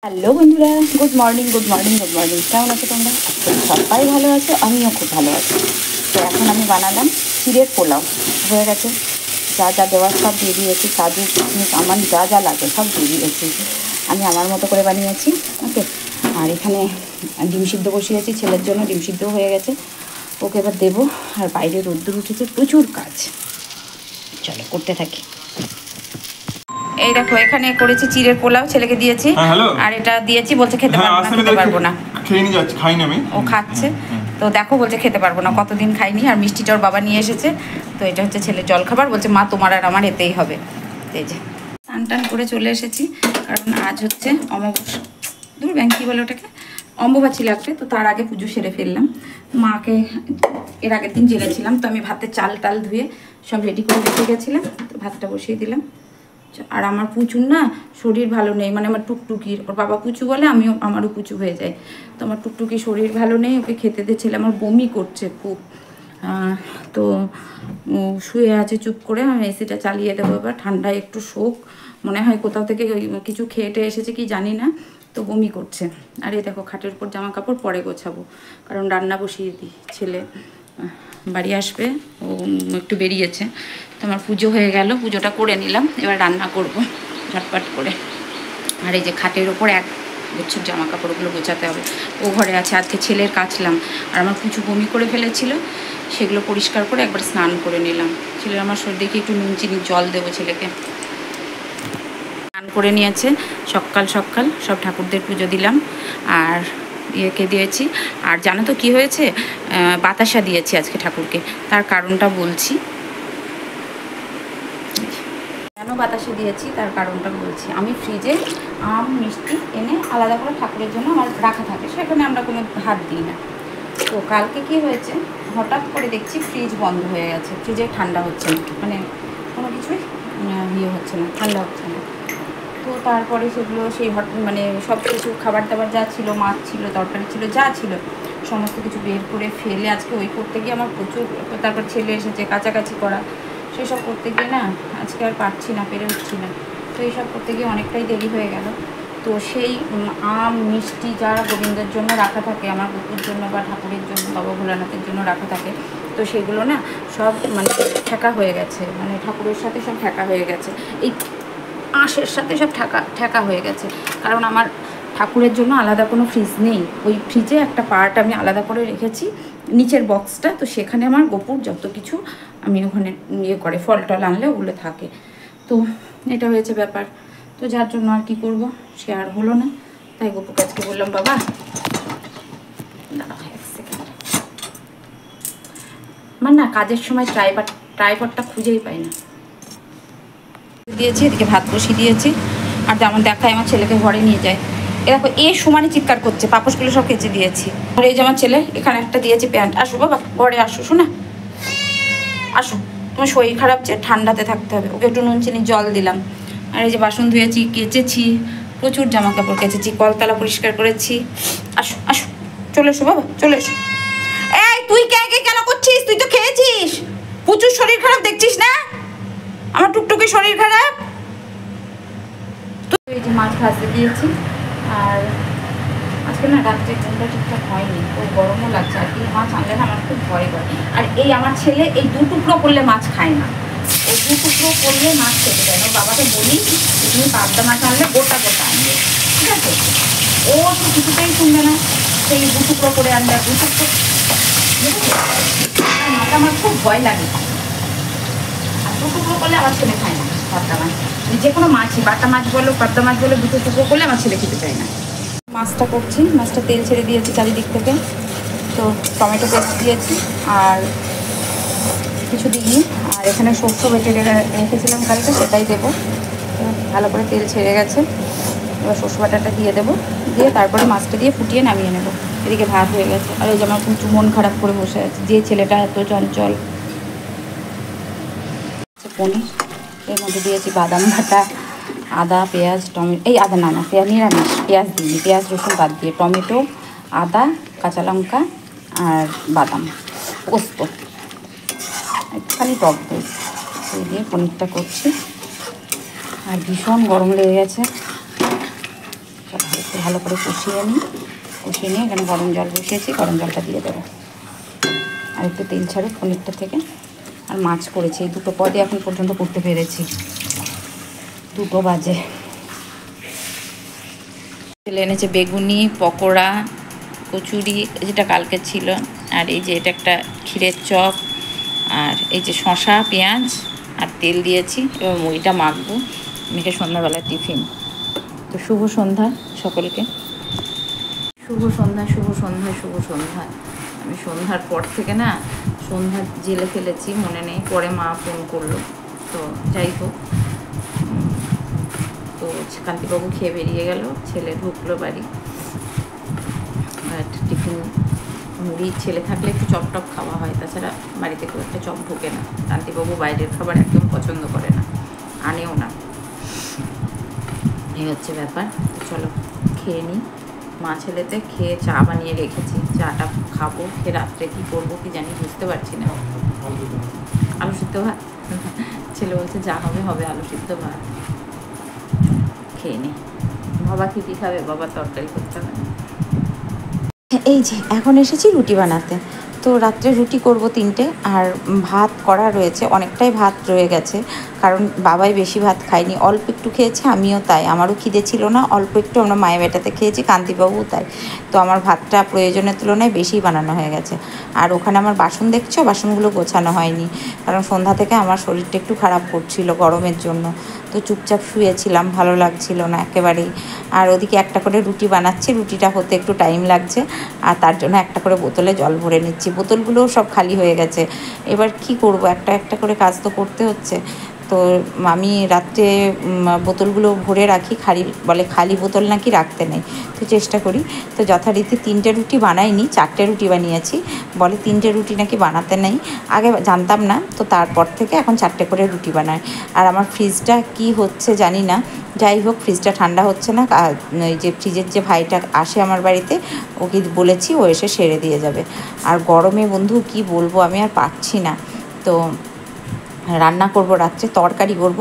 Hello বন্ধুরা, good morning good morning good morning. কেমন আছো তোমরা? সবাই ভালো আছো, আমিও খুব ভালো আছি। তো এখন আমি বানালাম চিড়ের পোলাও। হয়ে গেছে, যা যা দেওয়ার সব দিয়ে দিয়েছি, কাজু কিশমিশ আমার যা যা লাগে সব দিয়ে দিয়েছি। আমি আমার মতো করে বানিয়েছি, ওকে। আর এখানে ডিম সিদ্ধ বসিয়েছি, ছেলের জন্য ডিম সিদ্ধ হয়ে গেছে, ওকে এবার দেবো। আর বাইরে রোদ্দুর উঠেছে, প্রচুর কাজ। চলো করতে থাকি। এই দেখো, এখানে করেছি চিড়ের পোলাও, ছেলেকে দিয়েছি। আর এটা দিয়েছি, বলছে খেতে পারবো না। ও খাচ্ছে, তো দেখো বলছে খেতে পারবো না, কতদিন খাইনি। আর মিষ্টিটা ওর বাবা নিয়ে এসেছে, তো এটা হচ্ছে ছেলের জলখাবার। বলছে মা তোমার আর আমার এতেই হবে। এই যে স্নান টান করে চলে এসেছি, কারণ আজ হচ্ছে অমাবস্যা, দূর ব্যাংক কী বলে ওটাকে, অম্বুবাচী লাগবে। তো তার আগে পুজো সেরে ফেললাম। মাকে এর আগের দিন জেনেছিলাম, তো আমি ভাতের চাল টাল ধুয়ে সব রেডি করে রেখে গেছিলাম, তো ভাতটা বসিয়ে দিলাম। আর আমার পুচুর না শরীর ভালো নেই, মানে আমার টুকটুকির, ওর বাবা পুচু বলে, আমারও পুচু হয়ে যায়। তো আমার টুকটুকি শরীর ভালো নেই, ওকে খেতে দিচ্ছিলাম, আমার বমি করছে খুব। তো শুয়ে আছে চুপ করে। আমি এসিটা চালিয়ে দেবো এবার, ঠান্ডায় একটু শোক, মনে হয় কোথাও থেকে কিছু খেয়ে এসেছে কি জানি না, তো বমি করছে। আর এই দেখো খাটের উপর জামা কাপড় পরে গোছাবো, কারণ রান্না বসিয়ে দিই। ছেলে বাড়ি আসবে, ও একটু বেরিয়েছে। তো আমার পুজো হয়ে গেল, পুজোটা করে নিলাম, এবার রান্না করব ঝটপট করে। আর এই যে খাটের ওপর এক গুচ্ছ জামা কাপড়গুলো গোছাতে হবে, ও ঘরে আছে। আজকে ছেলের কাচলাম, আর আমার কিছু বমি করে ফেলেছিল, সেগুলো পরিষ্কার করে একবার স্নান করে নিলাম। ছেলের আমার শরীর দেখে একটু নুন চিনি জল দেবো ছেলেকে। স্নান করে নিয়েছে, সকাল সকাল সব ঠাকুরদের পুজো দিলাম, আর ইয়েকে দিয়েছি। আর জানো তো কী হয়েছে, বাতাসা দিয়েছি আজকে ঠাকুরকে, তার কারণটা বলছি। কেন বাতাসে দিয়েছি তার কারণটা বলছি। আমি ফ্রিজে আম মিষ্টি এনে আলাদা করে ঠাকুরের জন্য আমার রাখা থাকে, সেখানে আমরা কোনো হাত দিই না। তো কালকে কি হয়েছে, হঠাৎ করে দেখছি ফ্রিজ বন্ধ হয়ে গেছে, ফ্রিজে ঠান্ডা হচ্ছে না, মানে কোনো কিছুই ইয়ে হচ্ছে না, ঠান্ডা হচ্ছে না। তো তারপরে সেগুলো মানে সব কিছু খাবার দাবার যা ছিল, মাছ ছিল, তরকারি ছিল, যা ছিল সমস্ত কিছু বের করে ফেলে আজকে ওই করতে গিয়ে আমার প্রচুর, তারপর ছেলে এসেছে কাছাকাছি করা, সেসব করতে গিয়ে না আজকে আর পারছি না, পেরে উঠছি না। তো এইসব করতে গিয়ে অনেকটাই দেরি হয়ে গেল। তো সেই আম মিষ্টি যা গোবিন্দের জন্য রাখা থাকে, আমার বুকুর জন্য বা ঠাকুরের জন্য, বাবা ভোলানাথের জন্য রাখা থাকে, তো সেগুলো না সব মানে ঠেকা হয়ে গেছে, মানে ঠাকুরের সাথে সব ঠেকা হয়ে গেছে, এই আঁশের সাথে সব ঠেকা হয়ে গেছে। কারণ আমার ঠাকুরের জন্য আলাদা কোনো ফ্রিজ নেই, ওই ফ্রিজে একটা পার্ট আমি আলাদা করে রেখেছি, নিচের বক্সটা, তো সেখানে আমার গোপুর যত কিছু আমি ওখানে ইয়ে করে ফল টল আনলে ওগুলো থাকে। তো এটা হয়েছে ব্যাপার। তো যার জন্য আর কি করব, সে আর হলো না। তাই গোপুকে আজকে বললাম, বাবা দাঁড়াও এক সেকেন্ড, আমার না কাজের সময় ট্রাইপডটা খুঁজেই পাই না। দিয়েছি, এদিকে ভাত বসিয়ে দিয়েছি। আর যেমন দেখায় আমার ছেলেকে ঘরে নিয়ে যায়, এরকম এ সমানে চিৎকার করছে, পাপোশগুলো সব কেচে দিয়েছি। আর এই যে আমার ছেলে এখানে একটা দিয়েছি প্যান্ট। আসো বাবা ঘরে আসো, শোনা আসো, তোমার শরীর খারাপ যে, ঠান্ডাতে থাকতে হবে। ওকে একটু নুন চিনি জল দিলাম। আর এই যে বাসন ধুয়েছি, কেচেছি, প্রচুর জামা কাপড় কেচেছি, কলতলা পরিষ্কার করেছি। আসো আসো, চলে এসো বাবা, চলে এসো। এই তুই কেন করছিস, তুই তো খেয়েছিস, প্রচুর শরীর খারাপ দেখছিস না, আমার টুকটুকি শরীর খারাপ। তো এই যে মাছ ভাজতে দিয়েছি। আর আজকে না রাত্রে ঘুমটা ঠিকঠাক হয়নি, তো গরমও লাগছে, আর কি মাছ আনলে না আমার খুব ভয় করে। আর এই আমার ছেলে এই 2 টুকরো করলে মাছ খায় না, ও 2 টুকরো করলে মাছ খেতে চায় না। বাবাকে বলি তুমি পাবদা মাছ আনলে গোটা গোটা আনবে, ঠিক আছে, ও তো কিছুতেই শুনবে না, সেই 2 টুকরো করে আনলে 2 টুকরো। মাছ আমার খুব ভয় লাগে, আর 2 টুকরো করলে আমার ছেলে খায় না পাবদা মাছ, যে কোনো মাছই, বাটা মাছ বলো পাবদা মাছ বলো, 2 টুকরো করলে আমার ছেলে খেতে চায় না। মাছটা করছি, মাছটা তেল ছেড়ে দিয়েছি চারিদিক থেকে, তো টমেটো পেস্ট দিয়েছি আর কিছু দিইনি। আর এখানে শস্য বেটে রেখেছিলাম কালকে, সেটাই দেবো। ভালো করে তেল ছেড়ে গেছে, এবার শস্য বাটাটা দিয়ে দেবো, দিয়ে তারপরে মাছটা দিয়ে ফুটিয়ে নামিয়ে নেবো। এদিকে ভাত হয়ে গেছে। আর এই যে আমার প্রচুর মন খারাপ করে বসে আছে, যে ছেলেটা এত চঞ্চল। পনির, এর মধ্যে দিয়েছি বাদাম বাটা, আদা পেঁয়াজ টমেটো, এই আদা না পেঁয়াজ নিরামিষ, পেঁয়াজ দিইনি, পেঁয়াজ রসুন বাদ দিয়ে টমেটো আদা কাঁচা লঙ্কা আর বাদাম পোস্ত, একটুখানি টক দই, এই দিয়ে পনিরটা করছি। আর ভীষণ গরম লেগে গেছে, হালকা একটু ভালো করে কষিয়ে নিই। কষিয়ে নিয়ে এখানে গরম জল বসিয়েছি, গরম জলটা দিয়ে দেবো। আর একটু তেল ছাড়ুক পনিরটা থেকে। আর মাছ করেছি, এই দুটো পদে এখন পর্যন্ত করতে পেরেছি, 2টো বাজে। ছেলে এনেছে বেগুনি, পকোড়া, কচুরি যেটা কালকে ছিল, আর এই যে এটা একটা ক্ষীরের চপ, আর এই যে শশা, পেঁয়াজ আর তেল দিয়েছি। এবার মুড়িটা মাখবো, মেখে সন্ধ্যাবেলা টিফিন। তো শুভ সন্ধ্যা সকলকে, শুভ সন্ধ্যা, শুভ সন্ধ্যা, শুভ সন্ধ্যা। আমি সন্ধ্যার পর থেকে না সন্ধ্যা জেলে ফেলেছি, মনে নেই, পরে মা ফোন করলো। তো যাই হোক, তো কান্তিবাবু খেয়ে বেরিয়ে গেল, ছেলে ঢুকলো বাড়ি। আর টিফিন মুড়ি ছেলে থাকলে একটু চপ টপ খাওয়া হয়, তাছাড়া বাড়িতে খুব একটা চপ ঢোকে না। কান্তিবাবু বাইরের খাবার একদম পছন্দ করে না, আনেও না, এই হচ্ছে ব্যাপার। চলো খেয়ে নিই। মা ছেলেতে খেয়ে চা বানিয়ে রেখেছি, চাটা খাবো, খেয়ে রাত্রে কী করবো কি জানি, বুঝতে পারছি না। আলু সিদ্ধ ভাত, ছেলে বলছে যা হবে হবে, আলু সিদ্ধ ভাত খেয়ে নিই। বাবা কী খাবে, বাবা তরকারি করতে হবে। এই যে এখন এসেছি রুটি বানাতে। তো রাত্রে রুটি করব 3টে, আর ভাত করা রয়েছে, অনেকটাই ভাত রয়ে গেছে, কারণ বাবাই বেশি ভাত খায়নি, অল্প একটু খেয়েছে, আমিও তাই, আমারও খিদে ছিল না, অল্প একটু আমরা মায়ের বেটাতে খেয়েছি, কান্তিবাবুও তাই। তো আমার ভাতটা প্রয়োজনের তুলনায় বেশি বানানো হয়ে গেছে। আর ওখানে আমার বাসন দেখছো, বাসনগুলো গোছানো হয়নি, কারণ সন্ধ্যা থেকে আমার শরীরটা একটু খারাপ করছিল গরমের জন্য। তো চুপচাপ শুয়েছিলাম, ভালো লাগছিল না একেবারেই। আর ওদিকে একটা করে রুটি বানাচ্ছি, রুটিটা হতে একটু টাইম লাগছে, আর তার জন্য একটা করে বোতলে জল ভরে নিচ্ছি। বোতলগুলোও সব খালি হয়ে গেছে, এবার কি করব, একটা একটা করে কাজ তো করতে হচ্ছে। তো আমি রাত্রে বোতলগুলো ভরে রাখি, খালি বোতল নাকি রাখতে নেই, তো চেষ্টা করি। তো যথারীতি 3টে রুটি বানাইনি, 4টে রুটি বানিয়েছি, বলে 3টে রুটি নাকি বানাতে নেই, আগে জানতাম না, তো তারপর থেকে এখন 4টে করে রুটি বানাই। আর আমার ফ্রিজটা কি হচ্ছে জানি না, যাই হোক ফ্রিজটা ঠান্ডা হচ্ছে না। এই যে ফ্রিজের যে ভাইটা আসে আমার বাড়িতে, ওকে বলেছি, ও এসে সেরে দিয়ে যাবে। আর গরমে বন্ধু কি বলবো, আমি আর পারছি না। তো রান্না করব রাত্রে, তরকারি করব,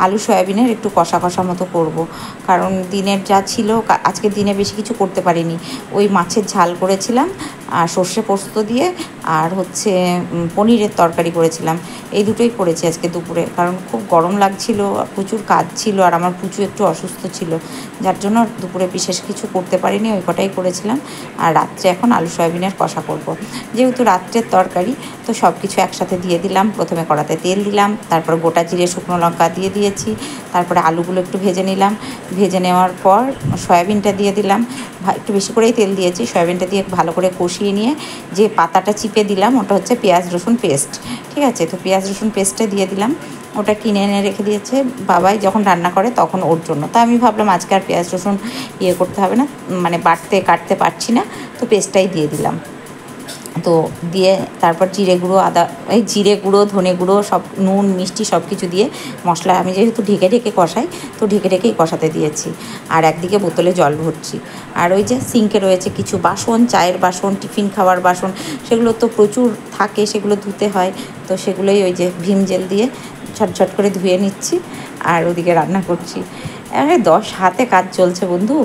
আলু সয়াবিনের একটু কষা কষা মতো করব, কারণ দিনের যা ছিল, আজকে দিনে বেশি কিছু করতে পারিনি। ওই মাছের ঝাল করেছিলাম আর সর্ষে পোস্ত দিয়ে, আর হচ্ছে পনিরের তরকারি করেছিলাম, এই দুটোই করেছি আজকে দুপুরে, কারণ খুব গরম লাগছিল, প্রচুর কাজ ছিল, আর আমার পুচু একটু অসুস্থ ছিল, যার জন্য দুপুরে বিশেষ কিছু করতে পারিনি, ওই কটাই করেছিলাম। আর রাত্রে এখন আলু সয়াবিনের কষা করব, যেহেতু রাত্রের তরকারি, তো সব কিছু একসাথে দিয়ে দিলাম। প্রথমে কড়াতে তেল দিলাম, তারপর গোটা জিরে শুকনো লঙ্কা দিয়ে দিয়েছি, তারপরে আলুগুলো একটু ভেজে নিলাম, ভেজে নেওয়ার পর সয়াবিনটা দিয়ে দিলাম, একটু বেশি করেই তেল দিয়েছি, সয়াবিনটা দিয়ে ভালো করে কষিয়ে নিয়ে যে পাতাটা চিপে দিলাম, ওটা হচ্ছে পেঁয়াজ রসুন পেস্ট, ঠিক আছে। তো পেঁয়াজ রসুন পেস্টটা দিয়ে দিলাম, ওটা কিনে এনে রেখে দিয়েছে বাবাই, যখন রান্না করে তখন ওর জন্য। তা আমি ভাবলাম আজকে আর পেঁয়াজ রসুন করতে হবে না, মানে কাটতে পারছি না, তো পেস্টটাই দিয়ে দিলাম। তো দিয়ে তারপর জিরে গুঁড়ো, ধনে গুঁড়ো, সব নুন মিষ্টি সব কিছু দিয়ে মশলা, আমি যেহেতু ঢেকে ঢেকে কষাই, তো ঢেকে ঢেকেই কষাতে দিয়েছি। আর একদিকে বোতলে জল ভরছি। আর ওই যে সিঙ্কে রয়েছে কিছু বাসন, চায়ের বাসন, টিফিন খাওয়ার বাসন, সেগুলো তো প্রচুর থাকে, সেগুলো ধুতে হয়, তো সেগুলোই ওই যে ভিম জেল দিয়ে ঝটঝট করে ধুয়ে নিচ্ছি, আর ওদিকে রান্না করছি। 10 হাতে কাজ চলছে বন্ধু,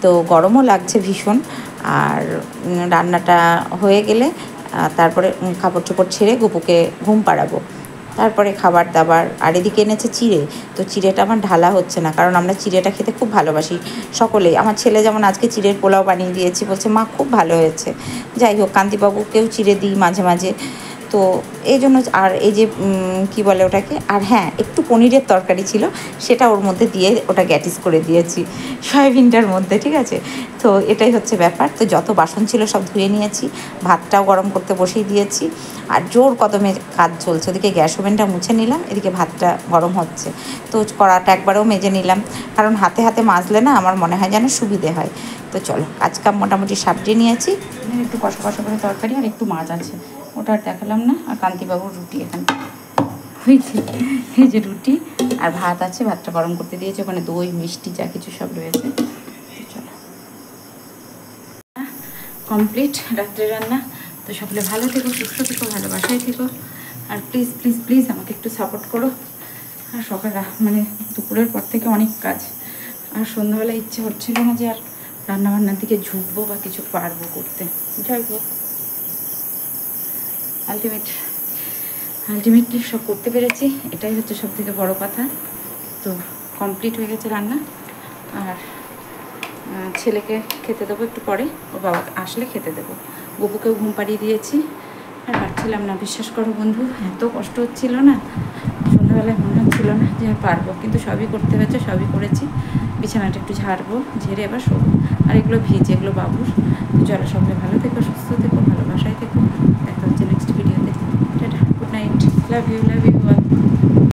তো গরমও লাগছে ভীষণ। আর রান্নাটা হয়ে গেলে তারপরে কাপড় চোপড় ছেড়ে গপুকে ঘুম পাড়াবো, তারপরে খাবার দাবার। আর এদিকে এনেছে চিড়ে, তো চিড়েটা আমার ঢালা হচ্ছে না, কারণ আমরা চিড়েটা খেতে খুব ভালোবাসি সকলেই। আমার ছেলে যেমন আজকে চিড়ের পোলাও বানিয়ে দিয়েছি, বলছে মা খুব ভালো হয়েছে। যাই হোক, কান্তিবাবুকেও চিড়ে দিই মাঝে মাঝে, তো এই জন্য। আর এই যে কী বলে ওটাকে, আর হ্যাঁ একটু পনিরের তরকারি ছিল, সেটা ওর মধ্যে দিয়ে ওটা গ্যাটিস করে দিয়েছি সয়াবিনটার মধ্যে, ঠিক আছে। তো এটাই হচ্ছে ব্যাপার। তো যত বাসন ছিল সব ধুয়ে নিয়েছি, ভাতটাও গরম করতে বসিয়ে দিয়েছি, আর জোর কদমে কাজ চলছে। ওদিকে গ্যাস ওভেনটা মুছে নিলাম, এদিকে ভাতটা গরম হচ্ছে, তো কড়াটা একবারও মেজে নিলাম, কারণ হাতে হাতে মাজলে না আমার মনে হয় যেন সুবিধে হয়। তো চলো, কাজকাম মোটামুটি সাবড়ে নিয়েছি, একটু কষা কষা করে তরকারি, আর একটু মাছ আছে, ওটা আর দেখালাম না। আর কান্তিবাবুর রুটি এখানে হয়েছে, এই যে রুটি আর ভাত আছে, ভাতটা গরম করতে দিয়েছে, ওখানে দই মিষ্টি যা কিছু সব রয়েছে। চলো, কমপ্লিট রাত্রে রান্না। তো সকলে ভালো থেকো, সুস্থ থেকো, ভালোবাসায় থেকো, আর প্লিজ প্লিজ প্লিজ আমাকে একটু সাপোর্ট করো। আর সকাল দুপুরের পর থেকে অনেক কাজ, আর সন্ধ্যাবেলা ইচ্ছে হচ্ছিল না যে আর রান্নাবান্নার দিকে ঝুঁকবো বা কিছু পারবো করতে। যাই হোক, আলটিমেটলি সব করতে পেরেছি, এটাই হচ্ছে সবথেকে বড় কথা। তো কমপ্লিট হয়ে গেছে রান্না। আর ছেলেকে খেতে দেবো একটু পরে, ও বাবা আসলে খেতে দেবো। গপুকেও ঘুম পাড়িয়ে দিয়েছি। আর পারছিলাম না, বিশ্বাস করো বন্ধু, এত কষ্ট হচ্ছিল না, সন্ধ্যাবেলায় মনে হচ্ছিলো না যে আর পারবো, কিন্তু সবই করতে হয়েছে, সবই করেছি। বিছানাটা একটু ঝাড়বো, ঝেড়ে এবার শোবো। আর এগুলো ভিজে, এগুলো বাবুর। চলো, সবাই ভালো থেকো, সুস্থ থেকো, ভালোবাসায় থেকো। দেখা হচ্ছে নেক্সট ভিডিওতে। Ta-ta, good night, love you, love you.